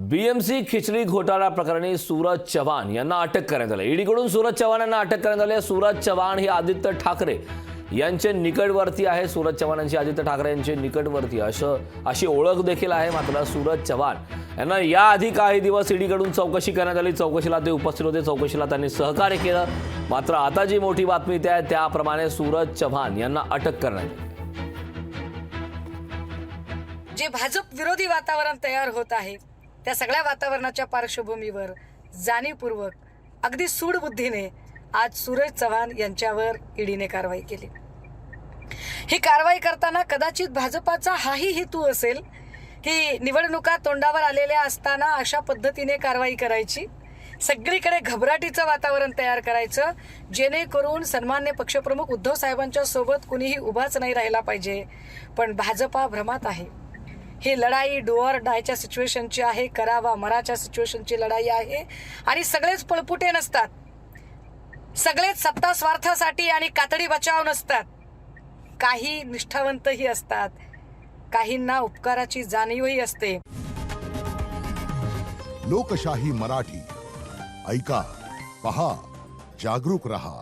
BMC खिचडी घोटाळा प्रकरणी सूरज चव्हाण यांना अटक करण्यात आली। ईडीकडून सूरज चव्हाण यांना अटक करण्यात आली आहे। सूरज चव्हाण हे आदित्य ठाकरे यांचे निकटवर्ती आहे। सूरज चव्हाण यांची आदित्य ठाकरे यांचे निकटवर्ती अशी ओळख देखील आहे। मात्र सूरज चव्हाण यांना याआधी काही दिवस ईडीकडून चौकशी करण्यात आली। चौकशीला ते उपस्थित होते। चौकशीला त्यांनी सहकार्य केलं। मात्र आता जी मोठी बातमी आहे त्याप्रमाणे सूरज चव्हाण यांना अटक करण्यात आली। जे भाजप विरोधी वातावरण तयार होत आहे त्या सगळ्या वातावरणाच्या पार्श्वभूमीवर जाणीवपूर्वक अगदी सूडबुद्धीने आज सूरज चव्हाण यांच्यावर ईडीने कारवाई केली। ही कारवाई करताना कदाचित भाजपाचा हाही हेतू असेल की निवडणुका तोंडावर आलेल्या असताना अशा पद्धतीने कारवाई करायची, सगळीकडे घबराटीचं वातावरण तयार करायचं, जेणेकरून सन्मान्य पक्षप्रमुख उद्धव साहेबांच्या सोबत कुणीही उभाच नाही राहिला पाहिजे। पण भाजपा भ्रमात आहे। ही लढाई डू ऑर डायच्या सिच्युएशनची आहे, करा वा मराच्या सिच्युएशनची लढाई आहे। आणि सगळेच पळपुटे नसतात, सगळेच सत्ता स्वार्थासाठी आणि कातडी बचाव नसतात। काही निष्ठावंतही असतात, काहींना उपकाराची जाणीवही असते। लोकशाही मराठी ऐका, पहा, जागरूक रहा।